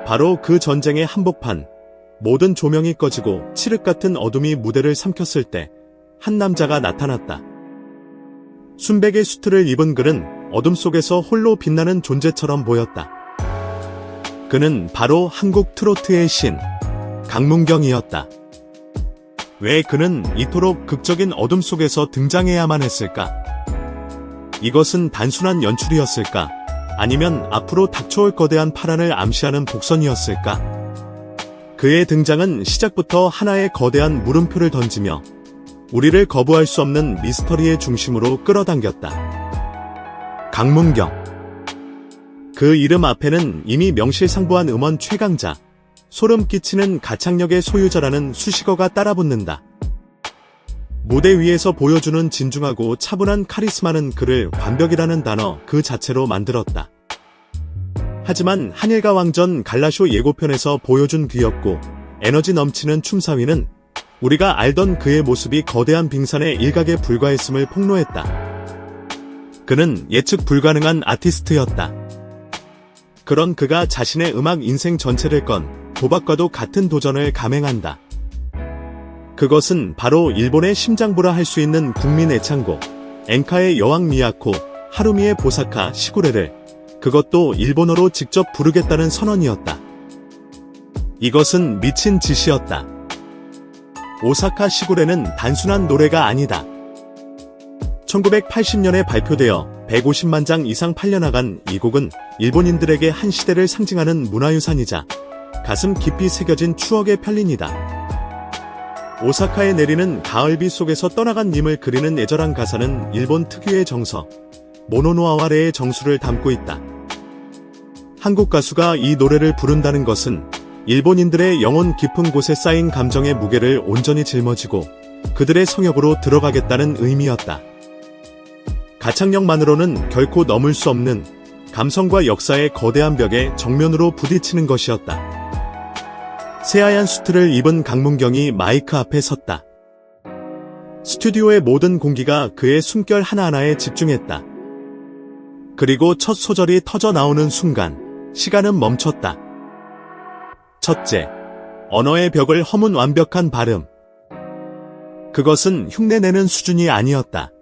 바로 그 전쟁의 한복판, 모든 조명이 꺼지고 칠흑 같은 어둠이 무대를 삼켰을 때 한 남자가 나타났다. 순백의 수트를 입은 그는 어둠 속에서 홀로 빛나는 존재처럼 보였다. 그는 바로 한국 트로트의 신, 강문경이었다. 왜 그는 이토록 극적인 어둠 속에서 등장해야만 했을까? 이것은 단순한 연출이었을까? 아니면 앞으로 닥쳐올 거대한 파란을 암시하는 복선이었을까? 그의 등장은 시작부터 하나의 거대한 물음표를 던지며 우리를 거부할 수 없는 미스터리의 중심으로 끌어당겼다. 강문경. 그 이름 앞에는 이미 명실상부한 음원 최강자, 소름 끼치는 가창력의 소유자라는 수식어가 따라붙는다. 무대 위에서 보여주는 진중하고 차분한 카리스마는 그를 완벽이라는 단어 그 자체로 만들었다. 하지만 한일가 왕전 갈라쇼 예고편에서 보여준 귀엽고 에너지 넘치는 춤사위는 우리가 알던 그의 모습이 거대한 빙산의 일각에 불과했음을 폭로했다. 그는 예측 불가능한 아티스트였다. 그런 그가 자신의 음악 인생 전체를 건 도박과도 같은 도전을 감행한다. 그것은 바로 일본의 심장부라 할 수 있는 국민 애창곡, 엔카의 여왕 미야코, 하루미의 보사카 시구레를 그것도 일본어로 직접 부르겠다는 선언이었다. 이것은 미친 짓이었다. 오사카 시구레는 단순한 노래가 아니다. 1980년에 발표되어 150만 장 이상 팔려나간 이 곡은 일본인들에게 한 시대를 상징하는 문화유산이자 가슴 깊이 새겨진 추억의 편린이다. 오사카에 내리는 가을비 속에서 떠나간 님을 그리는 애절한 가사는 일본 특유의 정서, 모노노아와레의 정수를 담고 있다. 한국 가수가 이 노래를 부른다는 것은 일본인들의 영혼 깊은 곳에 쌓인 감정의 무게를 온전히 짊어지고 그들의 성역으로 들어가겠다는 의미였다. 가창력만으로는 결코 넘을 수 없는 감성과 역사의 거대한 벽에 정면으로 부딪히는 것이었다. 새하얀 수트를 입은 강문경이 마이크 앞에 섰다. 스튜디오의 모든 공기가 그의 숨결 하나하나에 집중했다. 그리고 첫 소절이 터져 나오는 순간 시간은 멈췄다. 첫째, 언어의 벽을 허문 완벽한 발음. 그것은 흉내내는 수준이 아니었다.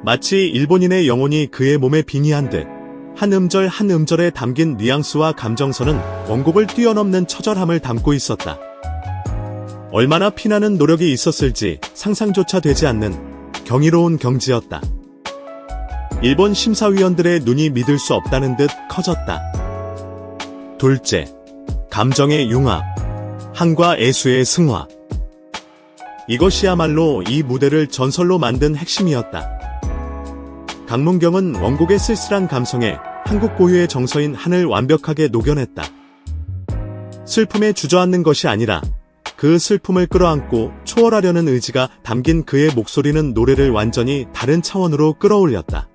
마치 일본인의 영혼이 그의 몸에 빙의한 듯 한 음절 한 음절에 담긴 뉘앙스와 감정선은 원곡을 뛰어넘는 처절함을 담고 있었다. 얼마나 피나는 노력이 있었을지 상상조차 되지 않는 경이로운 경지였다. 일본 심사위원들의 눈이 믿을 수 없다는 듯 커졌다. 둘째, 감정의 융합, 한과 애수의 승화. 이것이야말로 이 무대를 전설로 만든 핵심이었다. 강문경은 원곡의 쓸쓸한 감성에 한국 고유의 정서인 한을 완벽하게 녹여냈다. 슬픔에 주저앉는 것이 아니라 그 슬픔을 끌어안고 초월하려는 의지가 담긴 그의 목소리는 노래를 완전히 다른 차원으로 끌어올렸다.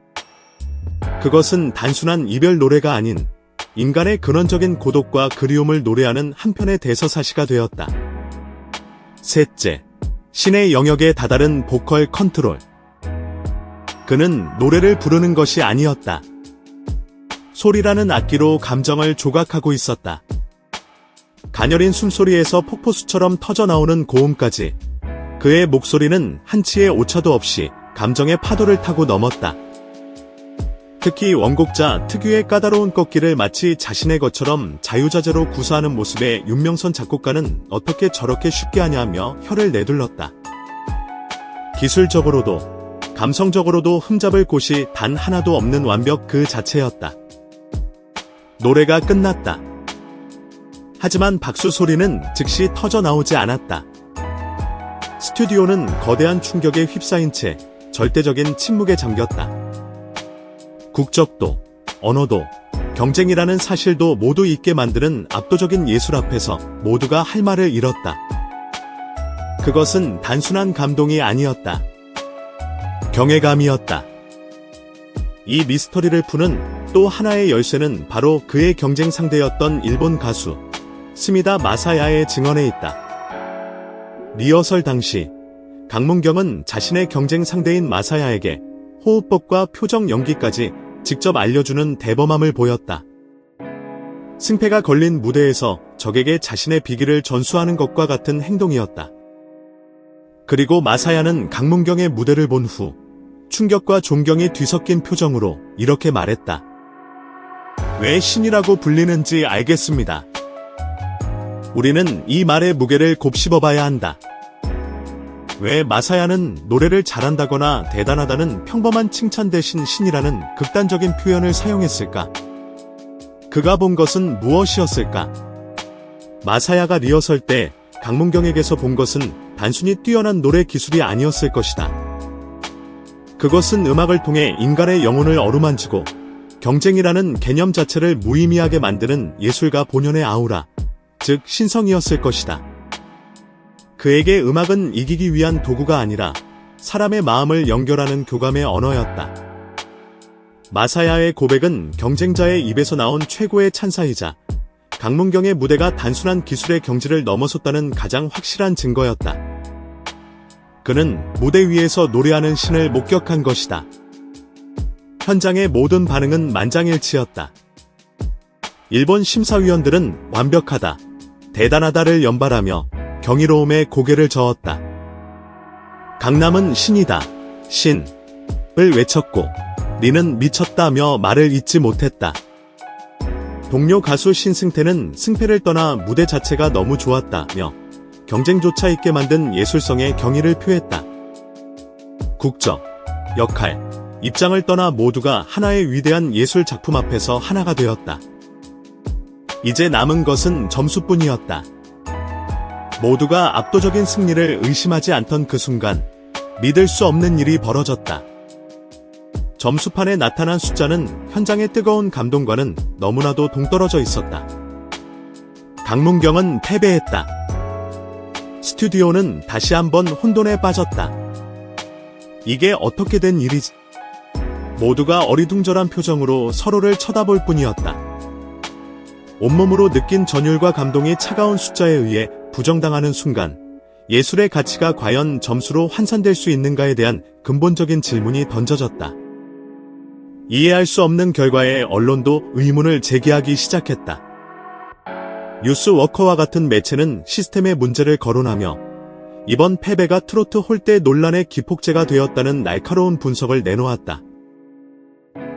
그것은 단순한 이별 노래가 아닌 인간의 근원적인 고독과 그리움을 노래하는 한편의 대서사시가 되었다. 셋째, 신의 영역에 다다른 보컬 컨트롤. 그는 노래를 부르는 것이 아니었다. 소리라는 악기로 감정을 조각하고 있었다. 가녀린 숨소리에서 폭포수처럼 터져나오는 고음까지 그의 목소리는 한치의 오차도 없이 감정의 파도를 타고 넘었다. 특히 원곡자 특유의 까다로운 꺾기를 마치 자신의 것처럼 자유자재로 구사하는 모습에 윤명선 작곡가는 어떻게 저렇게 쉽게 하냐며 혀를 내둘렀다. 기술적으로도 감성적으로도 흠잡을 곳이 단 하나도 없는 완벽 그 자체였다. 노래가 끝났다. 하지만 박수 소리는 즉시 터져 나오지 않았다. 스튜디오는 거대한 충격에 휩싸인 채 절대적인 침묵에 잠겼다. 국적도, 언어도, 경쟁이라는 사실도 모두 잊게 만드는 압도적인 예술 앞에서 모두가 할 말을 잃었다. 그것은 단순한 감동이 아니었다. 경외감이었다. 이 미스터리를 푸는 또 하나의 열쇠는 바로 그의 경쟁 상대였던 일본 가수 스미다 마사야의 증언에 있다. 리허설 당시 강문경은 자신의 경쟁 상대인 마사야에게 호흡법과 표정 연기까지 직접 알려주는 대범함을 보였다. 승패가 걸린 무대에서 적에게 자신의 비기를 전수하는 것과 같은 행동이었다. 그리고 마사야는 강문경의 무대를 본 후 충격과 존경이 뒤섞인 표정으로 이렇게 말했다. 왜 신이라고 불리는지 알겠습니다. 우리는 이 말의 무게를 곱씹어봐야 한다. 왜 마사야는 노래를 잘한다거나 대단하다는 평범한 칭찬 대신 신이라는 극단적인 표현을 사용했을까? 그가 본 것은 무엇이었을까? 마사야가 리허설 때 강문경에게서 본 것은 단순히 뛰어난 노래 기술이 아니었을 것이다. 그것은 음악을 통해 인간의 영혼을 어루만지고 경쟁이라는 개념 자체를 무의미하게 만드는 예술가 본연의 아우라, 즉 신성이었을 것이다. 그에게 음악은 이기기 위한 도구가 아니라 사람의 마음을 연결하는 교감의 언어였다. 마사야의 고백은 경쟁자의 입에서 나온 최고의 찬사이자 강문경의 무대가 단순한 기술의 경지를 넘어섰다는 가장 확실한 증거였다. 그는 무대 위에서 노래하는 신을 목격한 것이다. 현장의 모든 반응은 만장일치였다. 일본 심사위원들은 완벽하다, 대단하다를 연발하며 경이로움에 고개를 저었다. 강남은 신이다, 신을 외쳤고 리는 미쳤다며 말을 잇지 못했다. 동료 가수 신승태는 승패를 떠나 무대 자체가 너무 좋았다며 경쟁조차 있게 만든 예술성의 경의를 표했다. 국적, 역할, 입장을 떠나 모두가 하나의 위대한 예술 작품 앞에서 하나가 되었다. 이제 남은 것은 점수뿐이었다. 모두가 압도적인 승리를 의심하지 않던 그 순간 믿을 수 없는 일이 벌어졌다. 점수판에 나타난 숫자는 현장의 뜨거운 감동과는 너무나도 동떨어져 있었다. 강문경은 패배했다. 스튜디오는 다시 한번 혼돈에 빠졌다. 이게 어떻게 된 일이지? 모두가 어리둥절한 표정으로 서로를 쳐다볼 뿐이었다. 온몸으로 느낀 전율과 감동이 차가운 숫자에 의해 부정당하는 순간 예술의 가치가 과연 점수로 환산될 수 있는가에 대한 근본적인 질문이 던져졌다. 이해할 수 없는 결과에 언론도 의문을 제기하기 시작했다. 뉴스워커와 같은 매체는 시스템의 문제를 거론하며 이번 패배가 트로트 홀대 논란의 기폭제가 되었다는 날카로운 분석을 내놓았다.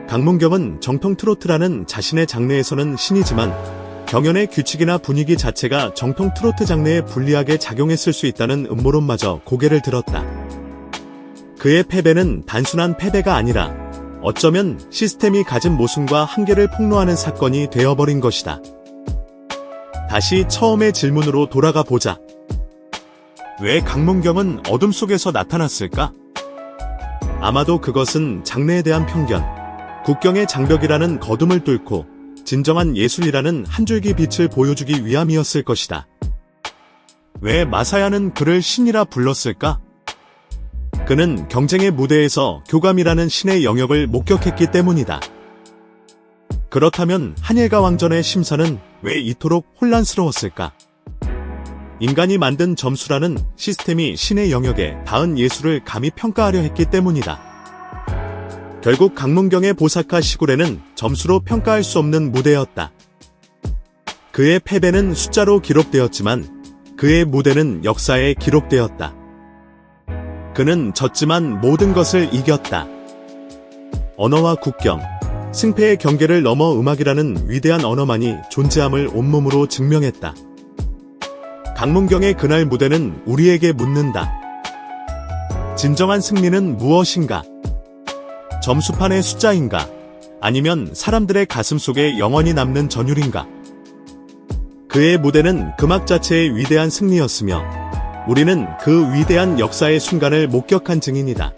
강문경은 정통 트로트라는 자신의 장르에서는 신이지만 경연의 규칙이나 분위기 자체가 정통 트로트 장르에 불리하게 작용했을 수 있다는 음모론마저 고개를 들었다. 그의 패배는 단순한 패배가 아니라 어쩌면 시스템이 가진 모순과 한계를 폭로하는 사건이 되어버린 것이다. 다시 처음의 질문으로 돌아가 보자. 왜 강문경은 어둠 속에서 나타났을까? 아마도 그것은 장르에 대한 편견, 국경의 장벽이라는 거둠을 뚫고 진정한 예술이라는 한 줄기 빛을 보여주기 위함이었을 것이다. 왜 마사야는 그를 신이라 불렀을까? 그는 경쟁의 무대에서 교감이라는 신의 영역을 목격했기 때문이다. 그렇다면 한일가 왕전의 심사는 왜 이토록 혼란스러웠을까? 인간이 만든 점수라는 시스템이 신의 영역에 닿은 예술을 감히 평가하려 했기 때문이다. 결국 강문경의 보사카 시구레는 점수로 평가할 수 없는 무대였다. 그의 패배는 숫자로 기록되었지만 그의 무대는 역사에 기록되었다. 그는 졌지만 모든 것을 이겼다. 언어와 국경, 승패의 경계를 넘어 음악이라는 위대한 언어만이 존재함을 온몸으로 증명했다. 강문경의 그날 무대는 우리에게 묻는다. 진정한 승리는 무엇인가? 점수판의 숫자인가? 아니면 사람들의 가슴 속에 영원히 남는 전율인가? 그의 무대는 음악 자체의 위대한 승리였으며 우리는 그 위대한 역사의 순간을 목격한 증인이다.